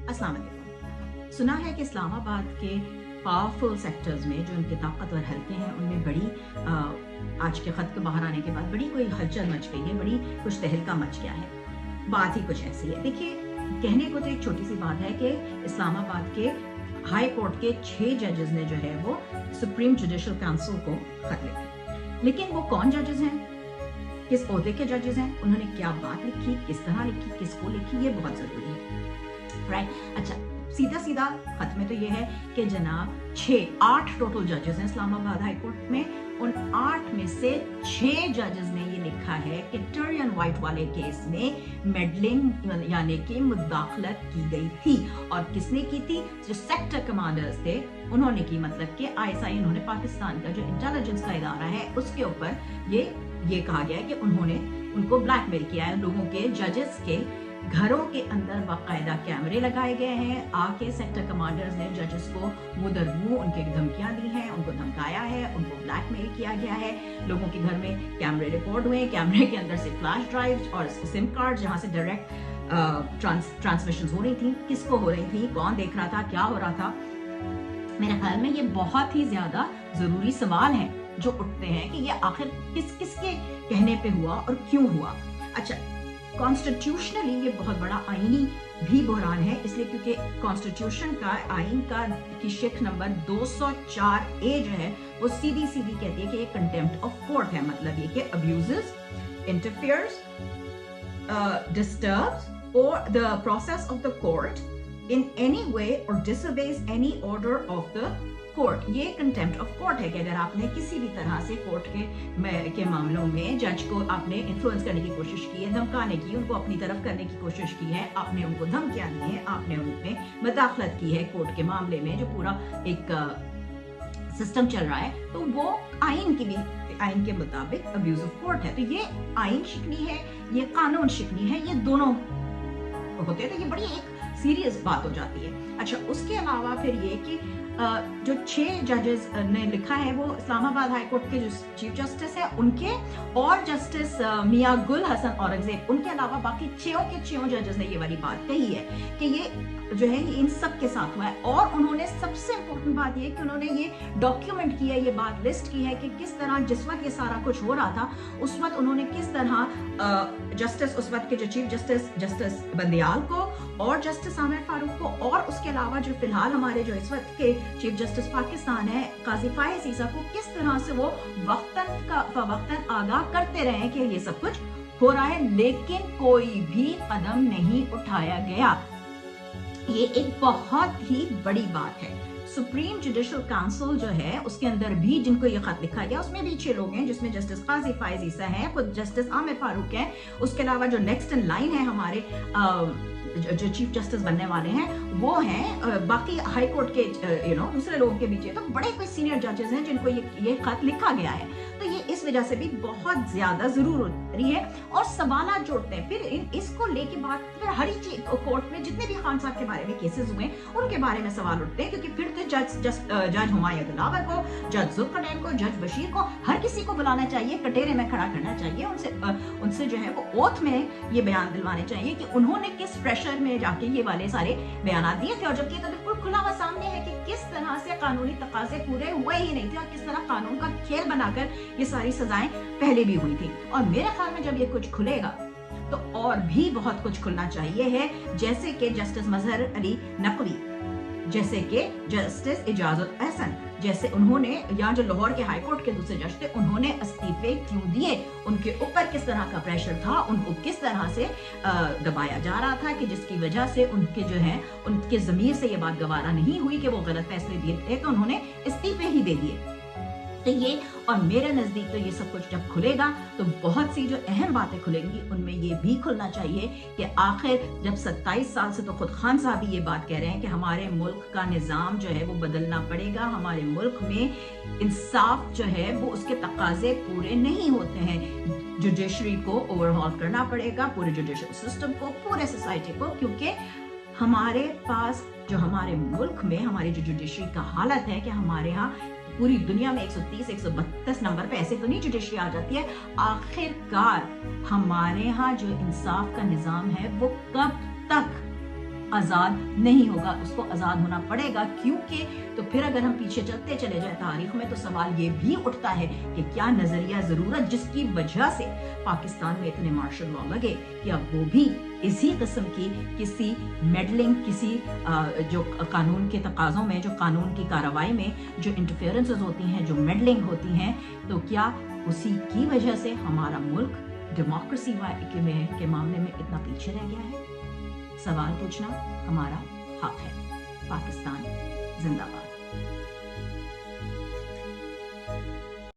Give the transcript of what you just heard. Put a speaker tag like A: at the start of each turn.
A: अस्सलाम वालेकुम। सुना है कि इस्लामाबाद के पावरफुल सेक्टर्स में जो इनके ताकतवर हल्के हैं उनमें बड़ी आज के खत के बाहर आने के बाद बड़ी कोई हलचल मच गई है, बड़ी कुछ तहलका मच गया है। बात ही कुछ ऐसी है। देखिए, कहने को तो एक छोटी सी बात है कि इस्लामाबाद के हाई कोर्ट के 6 जजेस ने जो है वो सुप्रीम जुडिशल काउंसिल को खत लिखे, लेकिन वो कौन जजेस हैं, किस ओहदे के जजेस हैं, उन्होंने क्या बात लिखी, किस तरह लिखी, किसको लिखी, ये बहुत जरूरी है, राइट? अच्छा, सीधा सीधा खत में तो ये है कि जनाब 8 टोटल जजेस हैं इस्लामाबाद हाई कोर्ट में। उन 8 में से 6 जजेस ने ये लिखा है कि टर्रियन वाइट वाले केस में मेडलिंग यानी कि मुदाखलत की गई थी। और किसने की थी? जो सेक्टर कमांडर्स थे उन्होंने की, मतलब कि ISI उन्होंने पाकिस्तान का जो इंटेलिजेंस का इदारा है उसके ऊपर ये कहा गया है कि उन्होंने उनको ब्लैकमेल किया है। लोगों के जजेस के घरों के अंदर बाकायदा कैमरे लगाए गए हैं, आके सेक्टर कमांडर्स ने जजेस को मुंह उनके धमकियां दी हैं, उनको धमकाया है, उनको ब्लैकमेल किया गया है। लोगों के घर में कैमरे रिकॉर्ड हुए, कैमरे के अंदर से फ्लैश ड्राइव्स और सिम कार्ड जहां से डायरेक्ट ट्रांसमिशन हो रही थी, किसको हो रही थी, कौन देख रहा था, क्या हो रहा था। मेरे ख्याल में ये बहुत ही ज्यादा जरूरी सवाल हैं जो उठते हैं कि ये आखिर किसके कहने पे हुआ और क्यों हुआ। अच्छा, कॉन्स्टिट्यूशनली ये बहुत बड़ा आईनी भी बहरान है, इसलिए क्योंकि कॉन्स्टिट्यूशन का आइन का की शिक नंबर 204A जो है वो सीधी कहती है कि ये कंटेम्प्ट ऑफ कोर्ट है। मतलब ये कि abuses, interferes, disturbs or the process of the court in any way or disobeys any order of the court. ये कंटेम्प्ट ऑफ कोर्ट है कि अगर आपने किसी भी तरह से कोर्ट के मामलों में जज को आपने इन्फ्लुएंस करने की कोशिश की है, धमकाने की, उनको अपनी तरफ करने की कोशिश की है, आपने उनको धमकियां दी हैं, आपने उनमें मुदाखलत की है कोर्ट के मामले में जो पूरा एक सिस्टम चल रहा है, तो वो आइन के मुताबिक अब्यूज ऑफ कोर्ट है। तो ये आइन शिकनी है, ये कानून शिकनी है, ये दोनों होते हैं, तो ये बड़ी एक सीरियस बात हो जाती है। अच्छा, उसके अलावा फिर ये कि जो 6 जजेस ने लिखा है वो इस्लामाबाद हाई कोर्ट के जो चीफ जस्टिस है उनके और जस्टिस मियां गुल हसन औरंगजेब, उनके अलावा बाकी 6 जजेस ने ये वाली बात कही है कि ये जो है इन सब के साथ हुआ है। और उन्होंने सबसे इम्पोर्टेंट बात ये कि उन्होंने ये डॉक्यूमेंट किया, ये बात लिस्ट की है कि किस तरह जिस वक्त ये सारा कुछ हो रहा था उस वक्त उन्होंने किस तरह जस्टिस, उस वक्त के जो चीफ जस्टिस बंदियाल को और जस्टिस आमिर फारूक को और उसके अलावा जो फिलहाल हमारे जो इस वक्त के चीफ जस्टिस पाकिस्तान है काजी फाइज ईसा को किस तरह से वो वक्तन आगाह करते रहे कि ये सब कुछ हो रहा है, लेकिन कोई भी कदम नहीं उठाया गया। ये एक बहुत ही बड़ी बात है। सुप्रीम जुडिशल काउंसिल जो है उसके अंदर भी जिनको ये खत लिखा गया उसमें भी 6 लोग हैं, जिसमें जस्टिस काजी फाइज ईसा है, खुद जस्टिस आमिर फारूक है, उसके अलावा जो नेक्स्ट इन लाइन है हमारे जो चीफ जस्टिस बनने वाले हैं वो हैं, बाकी हाई कोर्ट के दूसरे लोगों के बीच। तो बड़े कोई सीनियर जजेस हैं जिनको ये खत लिखा गया है, तो ये इस वजह से भी बहुत ज्यादा जरूरी है और सवाल जोड़ते हैं। फिर इसको लेके बात फिर हर कोर्ट में जितने भी खान साहब के बारे में केसेस हुए उनके बारे में सवाल उठते हैं, क्योंकि फिर तो जज हुमायूं दिलावर को, जज जुल्फिकार को, जज बशीर को, हर किसी को बुलाना चाहिए, कटेरे में खड़ा करना चाहिए, उनसे जो है वो ओथ में ये बयान दिलवाने चाहिए कि उन्होंने किस प्रेशर में जाके ये वाले सारे बयान दिए थे। और जबकि तो बिल्कुल खुला हुआ सामने है कि किस तरह से कानूनी तकाजे पूरे हुए ही नहीं थे और किस तरह कानून का खेल बनाकर ये सारी सजाएं पहले भी हुई थी। और मेरे ख्याल में जब ये कुछ खुलेगा तो और भी बहुत कुछ खुलना चाहिए है, जैसे कि जस्टिस मजहर अली नकवी, जैसे कि जस्टिस इजाजुल अहसन, जैसे उन्होंने यहाँ जो लाहौर के हाई कोर्ट के दूसरे जज थे उन्होंने इस्तीफे क्यों दिए, उनके ऊपर किस तरह का प्रेशर था, उनको किस तरह से दबाया जा रहा था कि जिसकी वजह से उनके जो है उनके ज़मीर से ये बात गवारा नहीं हुई कि वो गलत फैसले दिए थे, तो उन्होंने इस्तीफे ही दे दिए। तो ये और मेरे नजदीक तो ये सब कुछ जब खुलेगा तो बहुत सी जो अहम बातें खुलेंगी उनमें ये भी खुलना चाहिए कि आखिर जब 27 साल से तो खुद खान साहब भी ये बात कह रहे हैं कि हमारे मुल्क का निज़ाम जो है वो बदलना पड़ेगा, हमारे मुल्क में इंसाफ जो है वो उसके तकाजे पूरे नहीं होते हैं, जुडिशरी को ओवरहॉल करना पड़ेगा, पूरे जुडिशल सिस्टम को, पूरे सोसाइटी को, क्योंकि हमारे पास जो हमारे मुल्क में हमारी जो जुडिशरी का हालत है कि हमारे यहाँ पूरी दुनिया में 130-132 नंबर पे ऐसे तो नहीं जुडिशरी आ जाती है। आखिरकार हमारे यहाँ जो इंसाफ का निजाम है वो कब तक آزاد نہیں ہوگا, اس کو آزاد ہونا پڑے گا. کیونکہ تو پھر اگر ہم پیچھے چلتے چلے جائیں تاریخ میں تو سوال یہ بھی اٹھتا ہے کہ کیا نظریہ ضرورت جس کی وجہ سے پاکستان میں اتنے مارشل لا لگے, کیا وہ بھی اسی قسم کی کسی میڈلنگ, کسی جو قانون کے تقاضوں میں, جو قانون کی کارروائی میں جو انٹرفیئرنسز ہوتی ہیں, جو میڈلنگ ہوتی ہیں, تو کیا اسی کی وجہ سے ہمارا ملک ڈیموکریسی کے معاملے میں اتنا پیچھے رہ گیا ہے؟ سوال پوچھنا ہمارا حق ہے. پاکستان زندہ باد.